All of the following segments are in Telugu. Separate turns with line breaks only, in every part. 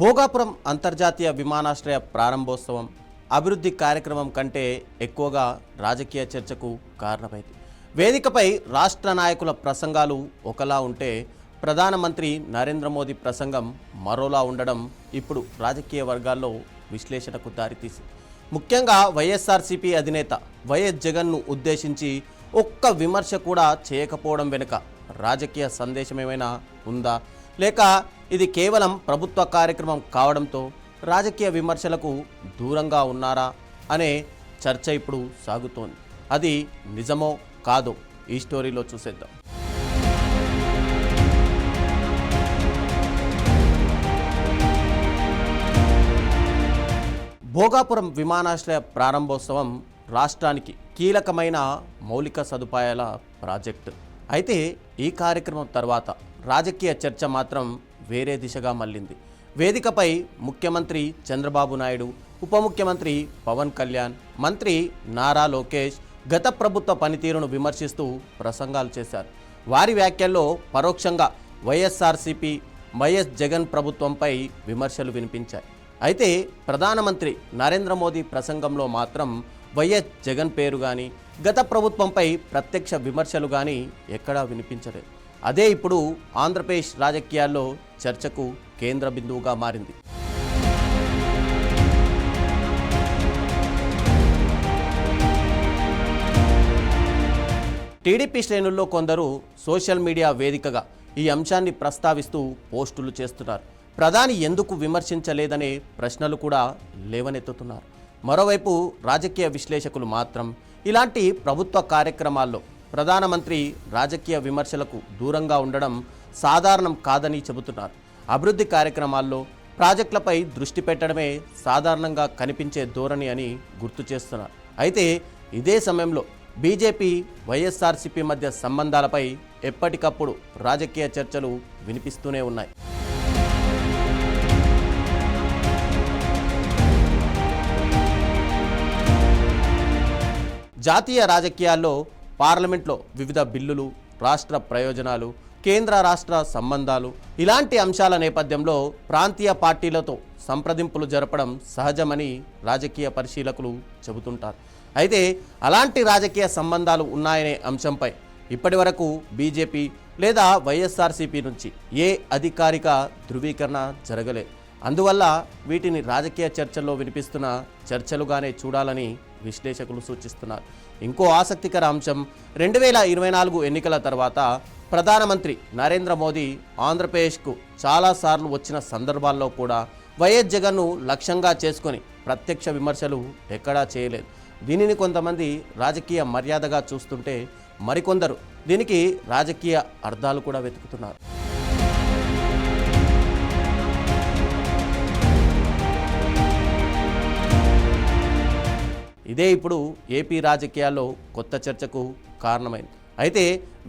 భోగాపురం అంతర్జాతీయ విమానాశ్రయ ప్రారంభోత్సవం అభివృద్ధి కార్యక్రమం కంటే ఎక్కువగా రాజకీయ చర్చకు కారణమైంది. వేదికపై రాష్ట్ర నాయకుల ప్రసంగాలు ఒకలా ఉంటే ప్రధానమంత్రి నరేంద్ర మోదీ ప్రసంగం మరోలా ఉండడం ఇప్పుడు రాజకీయ వర్గాల్లో విశ్లేషణకు దారితీసింది. ముఖ్యంగా వైఎస్ఆర్సీపీ అధినేత వైఎస్ జగన్ను ఉద్దేశించి ఒక్క విమర్శ కూడా చేయకపోవడం వెనుక రాజకీయ సందేశం ఏమైనా ఉందా, లేక ఇది కేవలం ప్రభుత్వ కార్యక్రమం కావడంతో రాజకీయ విమర్శలకు దూరంగా ఉన్నారా అనే చర్చ ఇప్పుడు సాగుతోంది. అది నిజమో కాదో ఈ స్టోరీలో చూసేద్దాం. భోగాపురం విమానాశ్రయ ప్రారంభోత్సవం రాష్ట్రానికి కీలకమైన మౌలిక సదుపాయాల ప్రాజెక్టు. అయితే ఈ కార్యక్రమం తర్వాత రాజకీయ చర్చ మాత్రం వేరే దిశగా మళ్ళింది. వేదికపై ముఖ్యమంత్రి చంద్రబాబు నాయుడు, ఉప ముఖ్యమంత్రి పవన్ కళ్యాణ్, మంత్రి నారా లోకేష్ గత ప్రభుత్వ పనితీరును విమర్శిస్తూ ప్రసంగాలు చేశారు. వారి వ్యాఖ్యల్లో పరోక్షంగా వైఎస్ఆర్సీపీ, వైఎస్ జగన్ ప్రభుత్వంపై విమర్శలు వినిపించాయి. అయితే ప్రధానమంత్రి నరేంద్ర మోదీ ప్రసంగంలో మాత్రం వైఎస్ జగన్ పేరు కానీ, గత ప్రభుత్వంపై ప్రత్యక్ష విమర్శలు కానీ ఎక్కడా వినిపించలేదు. అదే ఇప్పుడు ఆంధ్రప్రదేశ్ రాజకీయాల్లో చర్చకు కేంద్ర బిందువుగా మారింది. టీడీపీ శ్రేణుల్లో కొందరు సోషల్ మీడియా వేదికగా ఈ అంశాన్ని ప్రస్తావిస్తూ పోస్టులు చేస్తున్నారు. ప్రధాని ఎందుకు విమర్శించలేదనే ప్రశ్నలు కూడా లేవనెత్తుతున్నారు. మరోవైపు రాజకీయ విశ్లేషకులు మాత్రం ఇలాంటి ప్రభుత్వ కార్యక్రమాల్లో ప్రధానమంత్రి రాజకీయ విమర్శలకు దూరంగా ఉండడం సాధారణం కాదని చెబుతున్నారు. అభివృద్ధి కార్యక్రమాల్లో ప్రాజెక్టులపై దృష్టి పెట్టడమే సాధారణంగా కనిపించే ధోరణి అని గుర్తు చేస్తున్నారు. అయితే ఇదే సమయంలో బీజేపీ, వైఎస్ఆర్సీపీ మధ్య సంబంధాలపై ఎప్పటికప్పుడు రాజకీయ చర్చలు వినిపిస్తూనే ఉన్నాయి. జాతీయ రాజకీయాల్లో పార్లమెంట్లో వివిధ బిల్లులు, రాష్ట్ర ప్రయోజనాలు, కేంద్ర రాష్ట్ర సంబంధాలు ఇలాంటి అంశాల నేపథ్యంలో ప్రాంతీయ పార్టీలతో సంప్రదింపులు జరపడం సహజమని రాజకీయ పరిశీలకులు చెబుతుంటారు. అయితే అలాంటి రాజకీయ సంబంధాలు ఉన్నాయనే అంశంపై ఇప్పటి వరకు బీజేపీ లేదా వైఎస్ఆర్సీపీ నుంచి ఏ అధికారిక ధృవీకరణ జరగలేదు. అందువల్ల వీటిని రాజకీయ చర్చల్లో వినిపిస్తున్న చర్చలుగానే చూడాలని విశ్లేషకులు సూచిస్తున్నారు. ఇంకో ఆసక్తికర అంశం, 2024 ఎన్నికల తర్వాత ప్రధానమంత్రి నరేంద్ర మోదీ ఆంధ్రప్రదేశ్కు చాలాసార్లు వచ్చిన సందర్భాల్లో కూడా వైఎస్ జగన్ను లక్ష్యంగా చేసుకొని ప్రత్యక్ష విమర్శలు ఎక్కడా చేయలేదు. దీనిని కొంతమంది రాజకీయ మర్యాదగా చూస్తుంటే మరికొందరు దీనికి రాజకీయ అర్థాలు కూడా వెతుకుతున్నారు. ఇదే ఇప్పుడు ఏపీ రాజకీయాల్లో కొత్త చర్చకు కారణమైంది. అయితే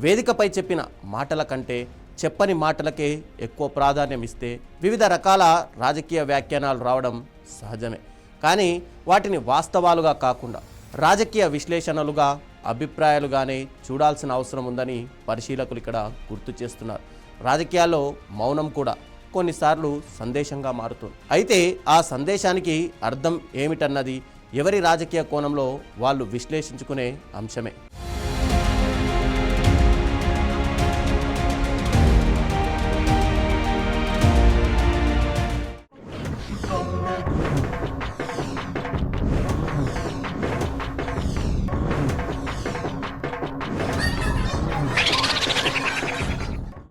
వేదికపై చెప్పిన మాటల కంటే చెప్పని మాటలకే ఎక్కువ ప్రాధాన్యం ఇస్తే వివిధ రకాల రాజకీయ వ్యాఖ్యానాలు రావడం సహజమే. కానీ వాటిని వాస్తవాలుగా కాకుండా రాజకీయ విశ్లేషణలుగా, అభిప్రాయాలుగానే చూడాల్సిన అవసరం ఉందని పరిశీలకులు ఇక్కడ గుర్తు చేస్తున్నారు. రాజకీయాల్లో మౌనం కూడా కొన్నిసార్లు సందేశంగా మారుతుంది. అయితే ఆ సందేశానికి అర్థం ఏమిటన్నది ఎవరి రాజకీయ కోణంలో వాళ్ళు విశ్లేషించుకునే అంశమే.